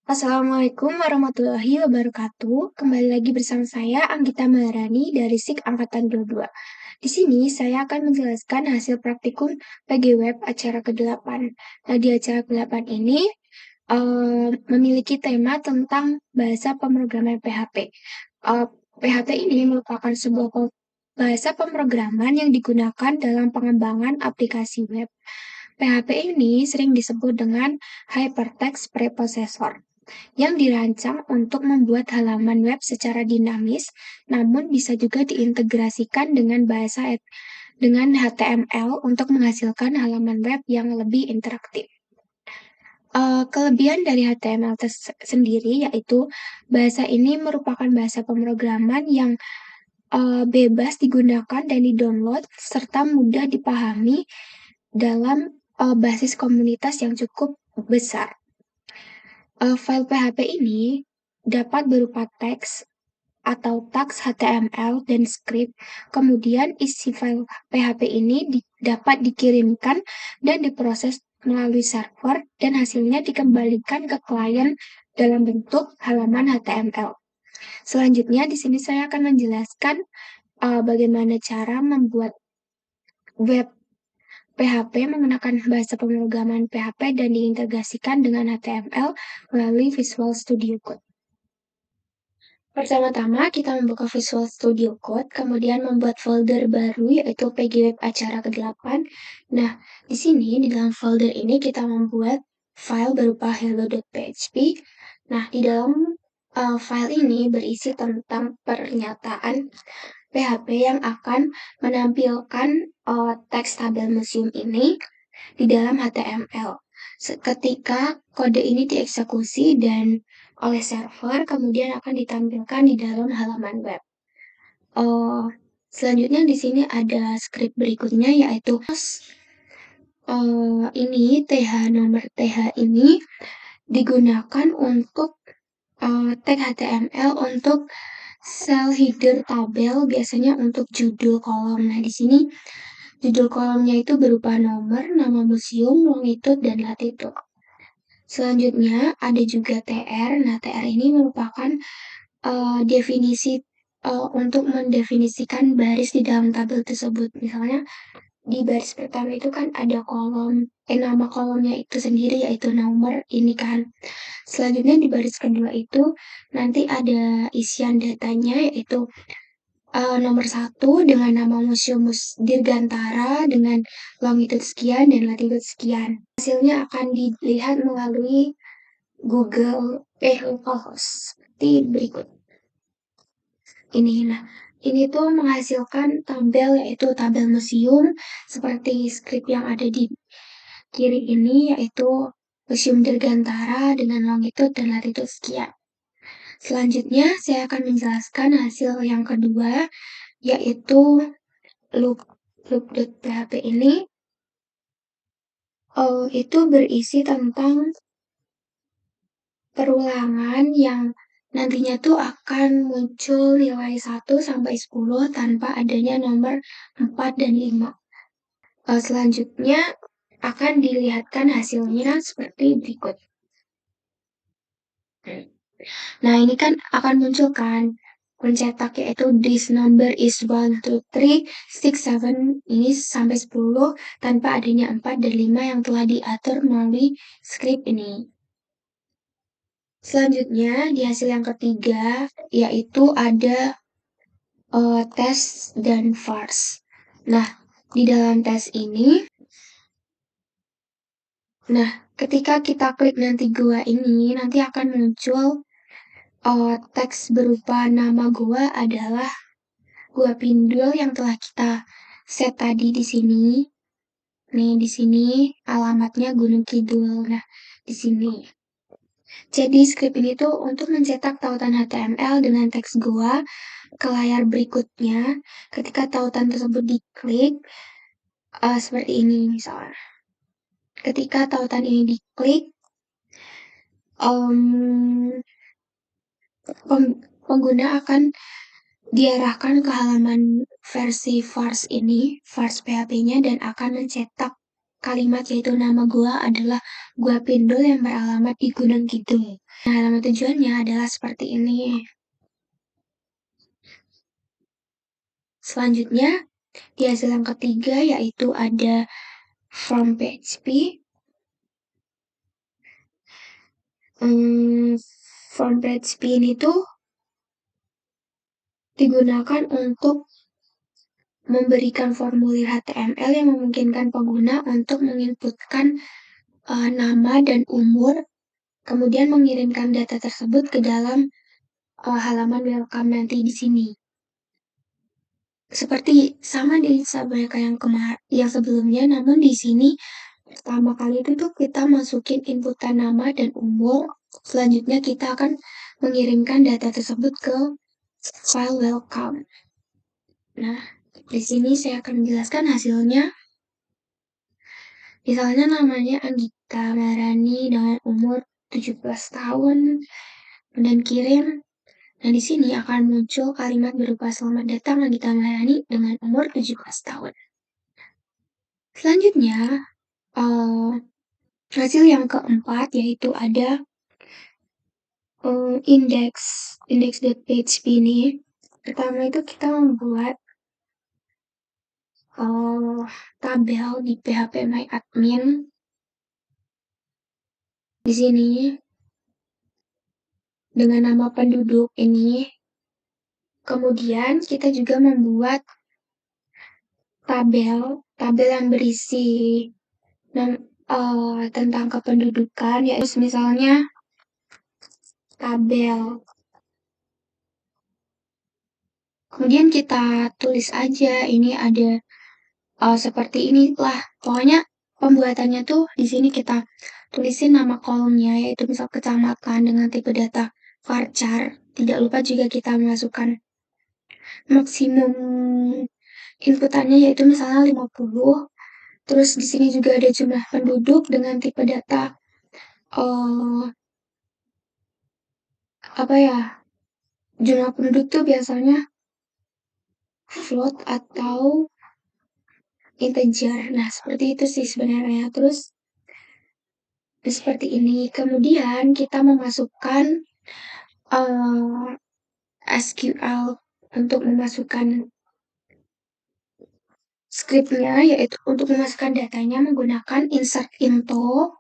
Assalamualaikum warahmatullahi wabarakatuh. Kembali lagi bersama saya Anggita Maharani dari SIK Angkatan 22. Di sini saya akan menjelaskan hasil praktikum PG Web acara ke-8. Nah, di acara ke-8 ini memiliki tema tentang bahasa pemrograman PHP. PHP ini merupakan sebuah bahasa pemrograman yang digunakan dalam pengembangan aplikasi web. PHP ini sering disebut dengan Hypertext Preprocessor yang dirancang untuk membuat halaman web secara dinamis, namun bisa juga diintegrasikan dengan dengan HTML untuk menghasilkan halaman web yang lebih interaktif. Kelebihan dari HTML sendiri yaitu bahasa ini merupakan bahasa pemrograman yang bebas digunakan dan di-download serta mudah dipahami dalam basis komunitas yang cukup besar. File PHP ini dapat berupa teks atau tags HTML dan script. Kemudian isi file PHP ini dapat dikirimkan dan diproses melalui server dan hasilnya dikembalikan ke klien dalam bentuk halaman HTML. Selanjutnya di sini saya akan menjelaskan bagaimana cara membuat web PHP menggunakan bahasa pemrograman PHP dan diintegrasikan dengan HTML melalui Visual Studio Code. Pertama-tama kita membuka Visual Studio Code, kemudian membuat folder baru yaitu PG Web acara ke-8. Nah, di sini di dalam folder ini kita membuat file berupa hello.php. Nah, di dalam file ini berisi tentang pernyataan PHP yang akan menampilkan teks tabel museum ini di dalam HTML. Ketika kode ini dieksekusi dan oleh server, kemudian akan ditampilkan di dalam halaman web. Selanjutnya di sini ada script berikutnya yaitu ini nomor TH ini digunakan untuk tag HTML untuk cell header tabel, biasanya untuk judul kolom. Nah, di sini judul kolomnya itu berupa nomor, nama museum, longitude, dan latitude. Selanjutnya ada juga TR. Nah, TR ini merupakan definisi untuk mendefinisikan baris di dalam tabel tersebut. Misalnya di baris pertama itu kan ada nama kolomnya itu sendiri yaitu nomor ini kan. Selanjutnya di baris kedua itu nanti ada isian datanya yaitu nomor 1 dengan nama Museum Dirgantara dengan longitude sekian dan latitude sekian. Hasilnya akan dilihat melalui Google localhost seperti berikut. Ini tuh menghasilkan tabel yaitu tabel museum seperti script yang ada di kiri ini yaitu Museum Dirgantara dengan longitude dan latitude sekian. Selanjutnya saya akan menjelaskan hasil yang kedua yaitu loop.php ini itu berisi tentang perulangan yang nantinya tuh akan muncul nilai 1 sampai 10 tanpa adanya nomor 4 dan 5. Selanjutnya akan dilihatkan hasilnya seperti berikut. Nah, ini kan akan muncul kan pencetak yaitu this number is 1, 2, 3, 6, 7 ini sampai 10 tanpa adanya 4 dan 5 yang telah diatur melalui script ini. Selanjutnya di hasil yang ketiga yaitu ada tes dan vars. Nah, di dalam tes ini ketika kita klik nanti gua ini nanti akan muncul teks berupa nama gua adalah gua Pindul yang telah kita set tadi di sini. Nih, di sini alamatnya Gunung Kidul. Nah, di sini. Jadi script ini tuh untuk mencetak tautan HTML dengan teks gua ke layar berikutnya. Ketika tautan tersebut diklik seperti ini misalnya. Ketika tautan ini diklik, pengguna akan diarahkan ke halaman versi vars ini, vars PHP-nya dan akan mencetak kalimat yaitu nama gua adalah Gua Pindul yang beralamat di Gunung Kidul. Nah, alamat tujuannya adalah seperti ini. Selanjutnya, di hasil yang ketiga yaitu ada from PHP. From PHP ini tuh digunakan untuk memberikan formulir HTML yang memungkinkan pengguna untuk menginputkan nama dan umur, kemudian mengirimkan data tersebut ke dalam halaman welcome nanti di sini. Seperti sama di Sabreka yang sebelumnya, namun di sini pertama kali itu tuh kita masukin inputan nama dan umur. Selanjutnya kita akan mengirimkan data tersebut ke file welcome. Nah, di sini saya akan menjelaskan hasilnya. Misalnya namanya Anggita Marani dengan umur 17 tahun, dan kirim. Nah, di sini akan muncul kalimat berupa selamat datang Anggita Marani dengan umur 17 tahun. Selanjutnya, hasil yang keempat yaitu ada index.php ini. Pertama itu kita membuat tabel di PHP My Admin. Di sini dengan nama penduduk ini. Kemudian kita juga membuat tabel yang berisi tentang kependudukan, yaitu misalnya tabel. Kemudian kita tulis aja ini ada seperti inilah. Pokoknya pembuatannya tuh di sini kita tulisin nama kolomnya, yaitu misal kecamatan dengan tipe data varchar. Tidak lupa juga kita masukkan maksimum inputannya yaitu misalnya 50. Terus di sini juga ada jumlah penduduk dengan tipe data jumlah penduduk tuh biasanya float atau integer. Nah, seperti itu sih sebenarnya. Terus seperti ini. Kemudian kita memasukkan SQL untuk memasukkan scriptnya, yaitu untuk memasukkan datanya menggunakan insert into.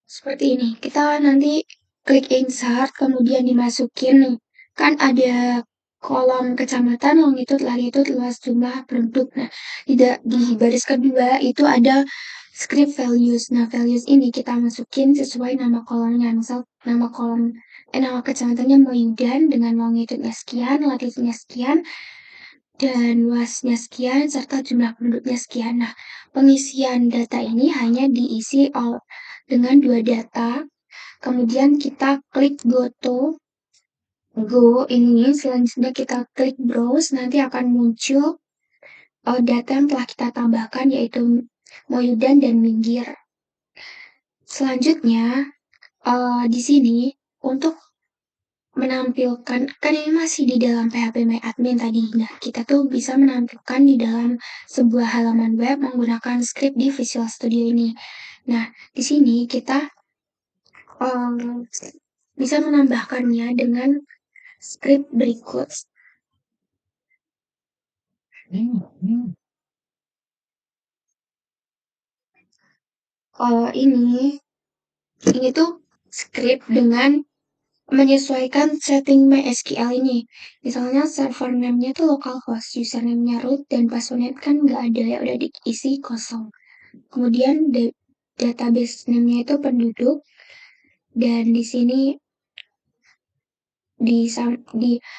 Seperti ini. Kita nanti klik insert, kemudian dimasukin nih. Kan ada kolom kecamatan, longitude, latitude, luas jumlah penduduk. Nah, di baris kedua itu ada script values. Nah, values ini kita masukin sesuai nama kolomnya. Misal nama kecamatannya Moyudan dengan longitude-nya sekian, latitude-nya sekian, dan luasnya sekian, serta jumlah penduduknya sekian. Nah, pengisian data ini hanya diisi dengan 2 data. Kemudian kita klik go ini, selanjutnya kita klik browse, nanti akan muncul data yang telah kita tambahkan yaitu Moyudan dan Minggir. Selanjutnya di sini untuk menampilkan, kan ini masih di dalam PHP My Admin tadi. Nah, kita tuh bisa menampilkan di dalam sebuah halaman web menggunakan script di Visual Studio ini. Nah, di sini kita bisa menambahkannya dengan script berikut. Ini tuh script dengan menyesuaikan setting MySQL ini. Misalnya server name-nya tuh localhost, username-nya root, dan passwordnya kan nggak ada ya, udah diisi kosong. Kemudian database name-nya itu penduduk, dan di sini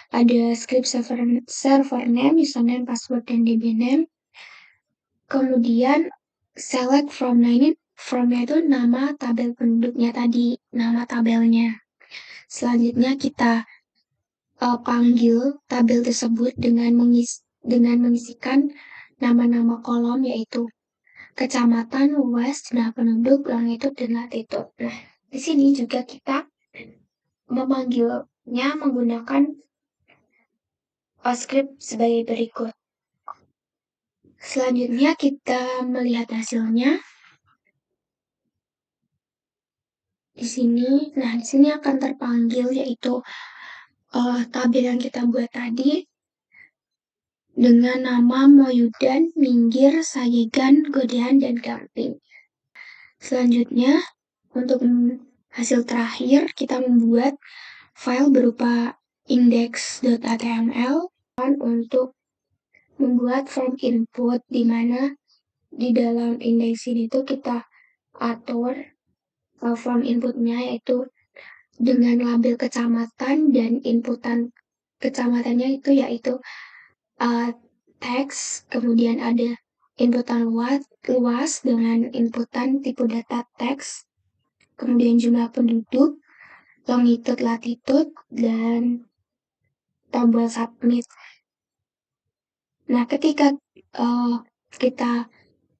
ada script server name, username, password, dan db name. Kemudian select from-nya ini, from-nya itu nama tabel penduduknya tadi, nama tabelnya. Selanjutnya kita panggil tabel tersebut dengan mengisikan nama-nama kolom yaitu kecamatan, luas, jumlah penduduk, longitude, dan latitude. Nah, di sini juga kita memanggilnya menggunakan script sebagai berikut. Selanjutnya kita melihat hasilnya. Di sini, nah di sini akan terpanggil yaitu tabel yang kita buat tadi dengan nama Moyudan, Minggir, Sayegan, Godean, dan Gamping. Selanjutnya, untuk hasil terakhir, kita membuat file berupa index.html untuk membuat form input, di mana di dalam index ini tuh kita atur form inputnya yaitu dengan label kecamatan dan inputan kecamatannya itu yaitu teks, kemudian ada inputan luas dengan inputan tipe data teks, kemudian jumlah penduduk, longitude, latitude, dan tombol submit. Nah, ketika kita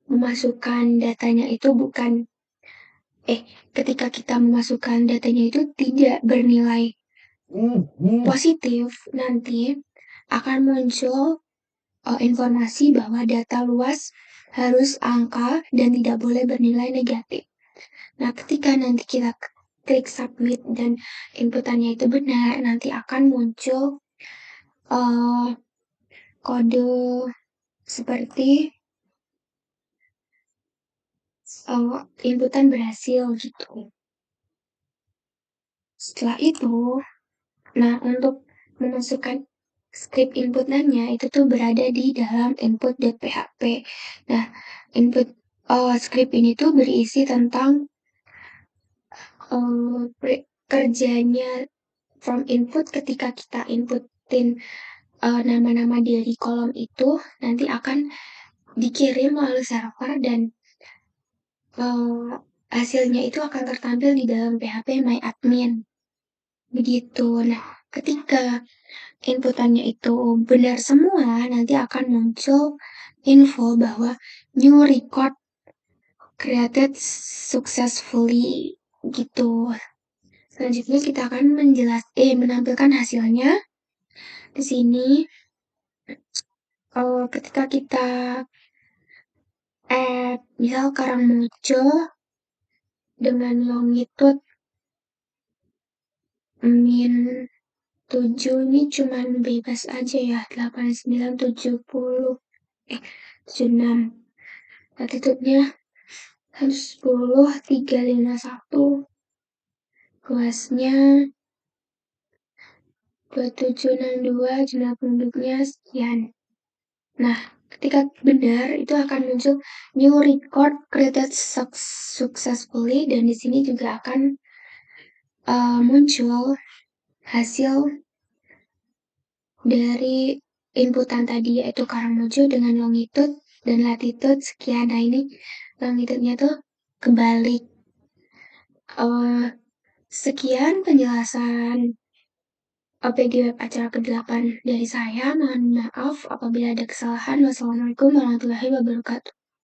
memasukkan datanya itu ketika kita memasukkan datanya itu tidak bernilai positif, nanti akan muncul informasi bahwa data luas harus angka dan tidak boleh bernilai negatif. Nah, ketika nanti kita klik submit dan inputannya itu benar, nanti akan muncul kode seperti inputan berhasil gitu. Setelah itu, nah untuk memasukkan script inputannya itu tuh berada di dalam input.php. Nah, input script ini tuh berisi tentang kerjanya from input ketika kita inputin nama-nama dari kolom itu nanti akan dikirim melalui server dan hasilnya itu akan tertampil di dalam PHP MyAdmin. Begitu. Nah, ketika inputannya itu benar semua, nanti akan muncul info bahwa new record created successfully gitu. Selanjutnya kita akan menampilkan hasilnya. Di sini ketika kita misal Karangmojo dengan longitude -7 ini cuman bebas aja ya, 8970 76. Latitude-nya 110 351. Luasnya 2762, jumlah penduduknya sekian. Nah, ketika benar itu akan muncul new record created successfully dan di sini juga akan muncul hasil dari inputan tadi yaitu Karangmojo dengan longitude dan latitude sekian. Nah, ini longitude-nya tuh kebalik. Sekian penjelasan OPG Web acara ke-8 dari saya. Mohon maaf apabila ada kesalahan. Wassalamualaikum warahmatullahi wabarakatuh.